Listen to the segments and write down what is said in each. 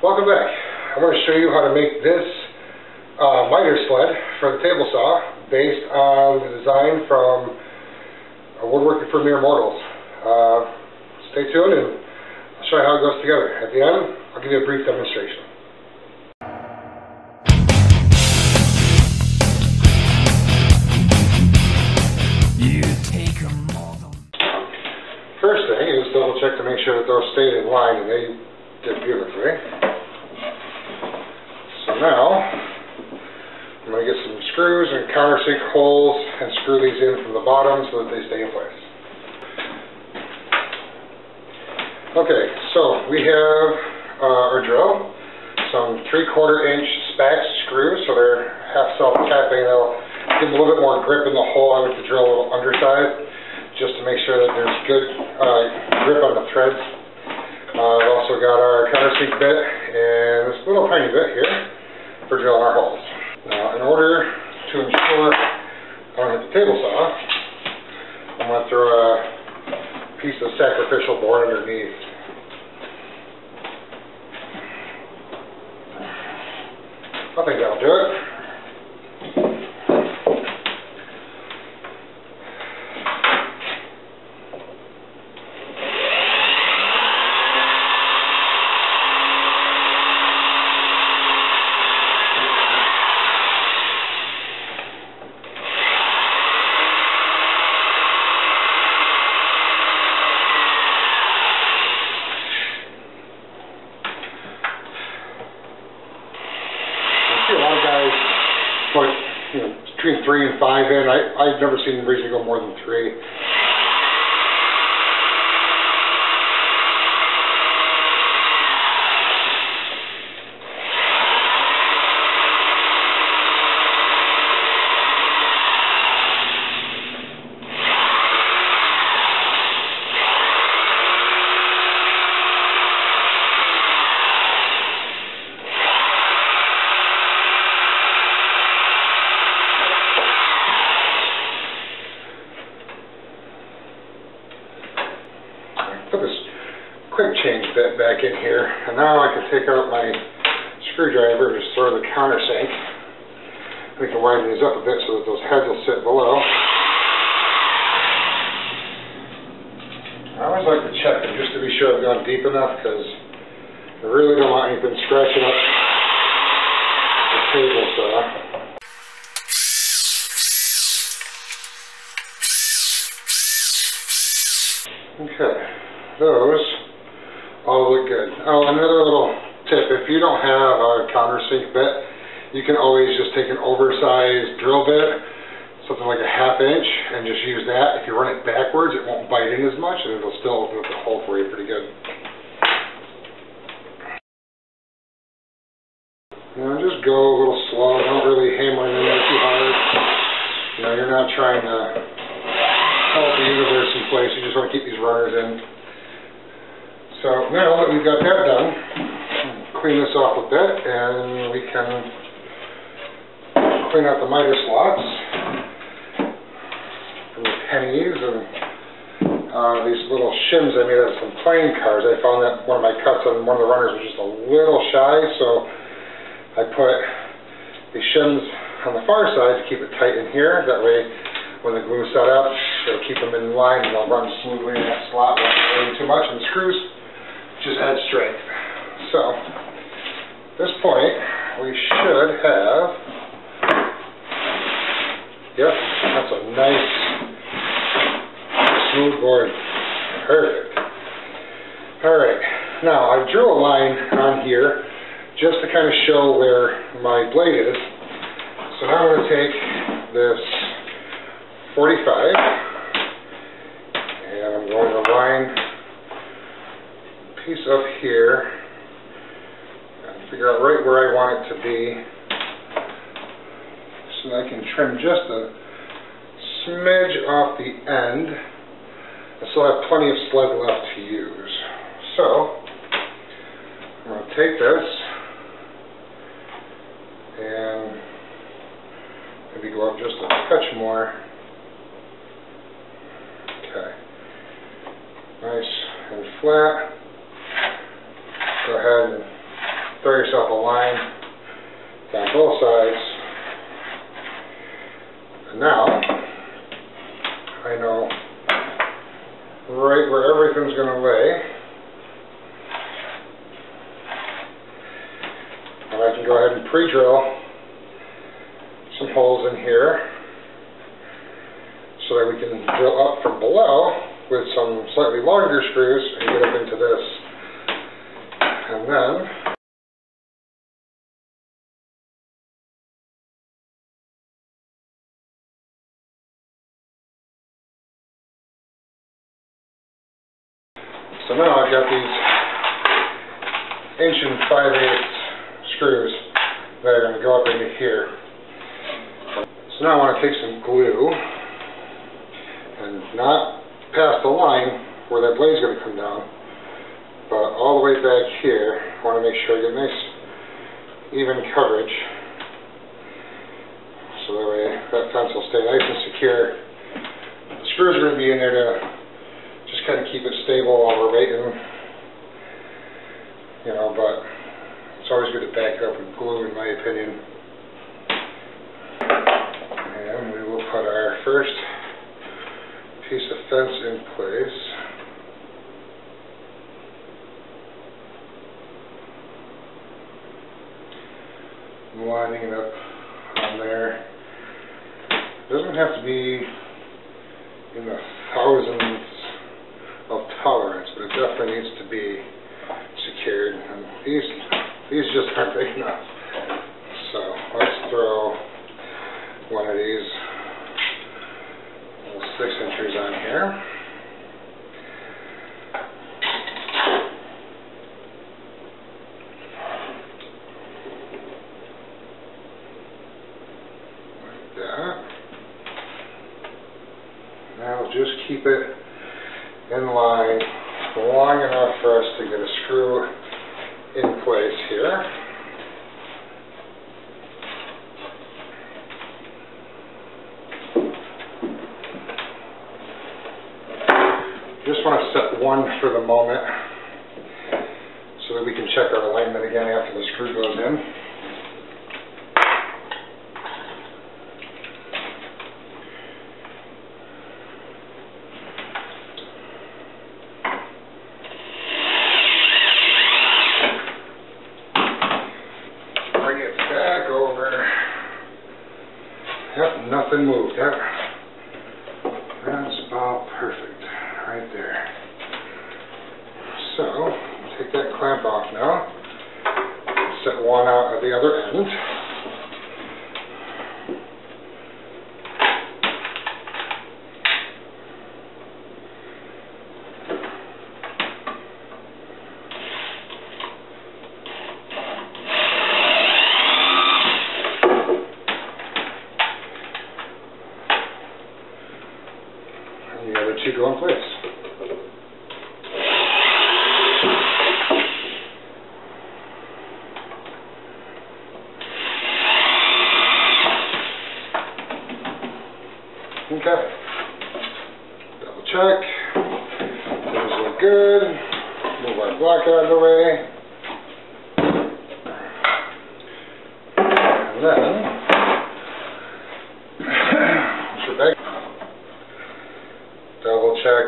Welcome back. I'm going to show you how to make this miter sled for the table saw based on the design from Woodworking for Mere Mortals. Stay tuned and I'll show you how it goes together. At the end, I'll give you a brief demonstration. First thing is double check to make sure that those stayed in line, and they did beautifully. So now, I'm going to get some screws and countersink holes and screw these in from the bottom so that they stay in place. Okay, so we have our drill, some 3/4 inch spax screws, so they're half self-tapping. They'll give a little bit more grip in the hole. I like to drill a little underside, just to make sure that there's good grip on the threads. I've also got our countersink bit and this little tiny bit here for drilling our holes. Now, in order to ensure I don't hit the table saw, I'm going to throw a piece of sacrificial board underneath. I think that'll do it. A lot of guys put between 3 and 5 in. I've never seen them reason to go more than 3. Put this quick change bit back in here, and now I can take out my screwdriver and just throw the countersink. We can widen these up a bit so that those heads will sit below. I always like to check them just to be sure I've gone deep enough, because I really don't want anything scratching up the table saw. Okay, those all look good. Oh, another little tip, if you don't have a countersink bit, you can always just take an oversized drill bit, something like a 1/2 inch, and just use that. If you run it backwards, it won't bite in as much, and it'll still open up the hole for you pretty good. Now just go a little slow, don't really hammer in there too hard. You're not trying to hold the universe in place, you just want to keep these runners in. So now that we've got that done, clean this off a bit and we can clean out the miter slots from the pennies and these little shims I made out of some playing cards. I found that one of my cuts on one of the runners was just a little shy, so I put these shims on the far side to keep it tight in here. That way when the glue's set up, it'll keep them in line and they'll run smoothly in that slot without moving too much, and the screws just add strength. So, at this point, we should have, yep, that's a nice, smooth board. Perfect. Alright, now I drew a line on here just to kind of show where my blade is. So now I'm going to take this 45 and I'm going to line a piece up here and figure out right where I want it to be so that I can trim just a smidge off the end. I still have plenty of sled left to use. So I'm going to take this and maybe go up just a touch more. Okay. Nice and flat. Go ahead and throw yourself a line down both sides. And now, I know right where everything's going to lay. And I can go ahead and pre-drill some holes in here so that we can drill up from below with some slightly larger screws and get up into this. And then so now I've got these 1 5/8" screws that are going to go up into here. So now I want to take some glue and not past the line where that blade's going to come down, but all the way back here. I want to make sure I get nice even coverage, so that way that fence will stay nice and secure. The screws are going to be in there to just kind of keep it stable while we're waiting, you know, but it's always good to back it up with glue, in my opinion. And we will put our first piece of fence in place. Lining it up on there. It doesn't have to be in the thousands of tolerance, but it definitely needs to be secured. And these just aren't big enough. So let's throw one of these little 6-inchers on here. Now just keep it in line long enough for us to get a screw in place here. Just want to set one for the moment so that we can check our alignment again after the screw goes in. Yep, nothing moved. Yep. That's about perfect right there. So, take that clamp off now. Set one out at the other end. The other two go in place. Okay. Double check. Things look good. Move our block out of the way. And then we're back. Double check.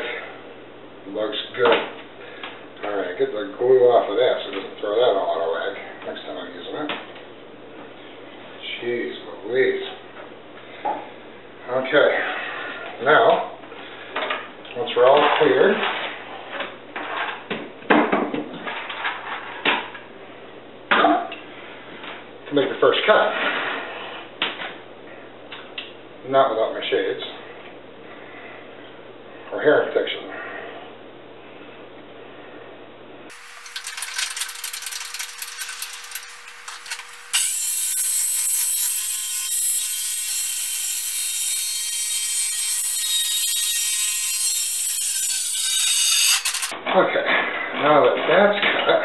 Looks good. Alright, get the glue off of that so it doesn't throw that all out of whack next time I'm using it. Jeez Louise. Okay. Now, once we're all cleared, to make the first cut. Not without my shades. Or hair protection. Okay, now that that's cut,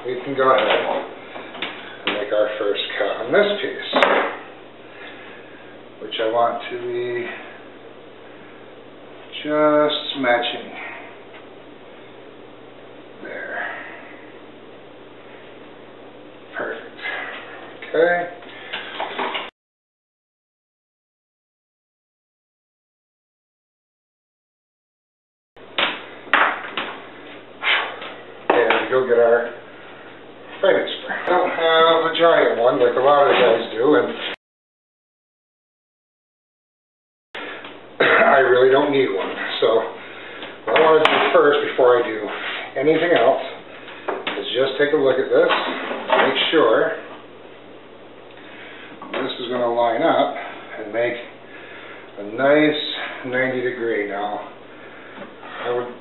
we can go ahead and make our first cut on this piece, which I want to be just matching there. Okay. And go get our framing spray. I don't have a giant one like a lot of the guys do, and I really don't need one. So what I want to do first before I do anything else is just take a look at this, make sure this is going to line up and make a nice 90 degree. Now, I would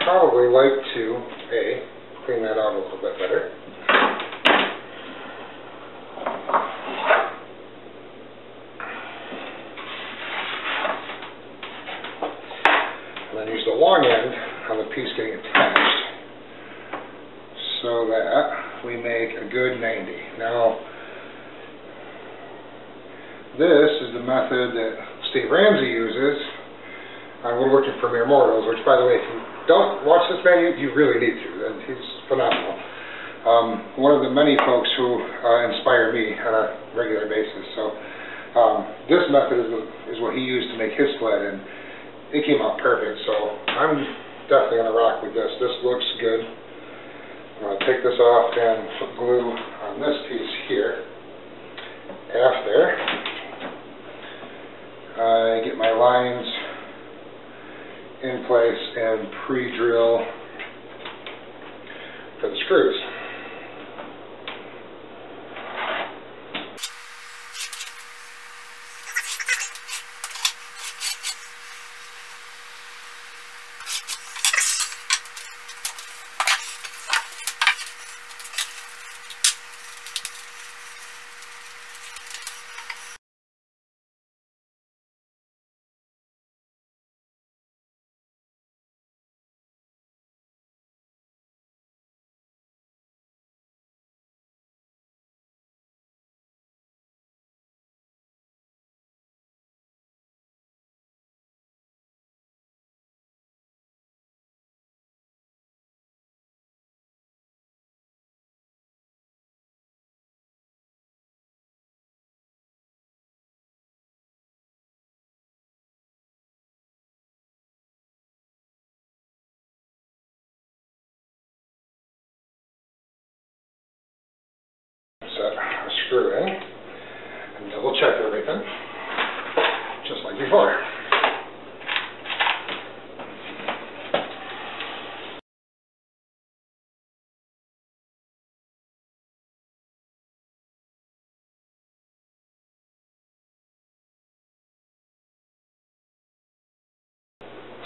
probably like to, clean that out a little bit better. And then use the long end on the piece getting attached so that we make a good 90. Now, this is the method that Steve Ramsey uses on woodworking for mere mortals, which, by the way, if you don't watch this man, you really need to. He's phenomenal. One of the many folks who inspire me on a regular basis. So this method is what he used to make his sled, and it came out perfect. So I'm definitely going to rock with this. This looks good. I'm going to take this off and put glue on this piece here. After I get my lines in place and pre-drill for the screws. Set a screw in and double check everything, just like before.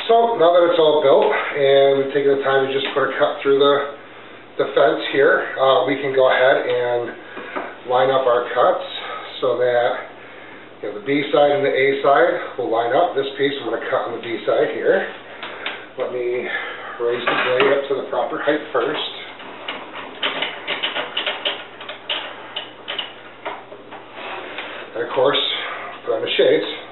So now that it's all built and we've taken the time to just put a cut through the fence here, we can go ahead and line up our cuts so that the B side and the A side will line up. This piece I'm going to cut on the B side here. Let me raise the blade up to the proper height first. And of course, put on the shades.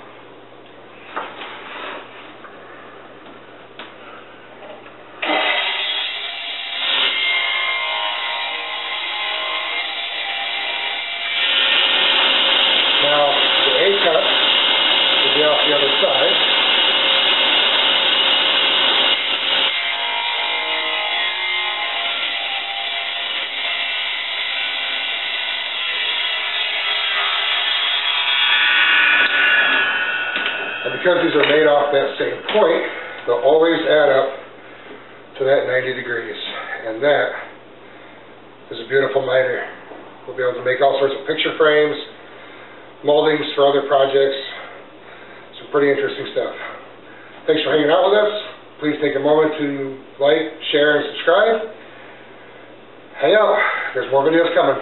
Off the other side. And because these are made off that same point, they'll always add up to that 90 degrees. And that is a beautiful miter. We'll be able to make all sorts of picture frames, moldings for other projects. Some pretty interesting stuff. Thanks for hanging out with us. Please take a moment to like, share, and subscribe. Hey out. There's more videos coming.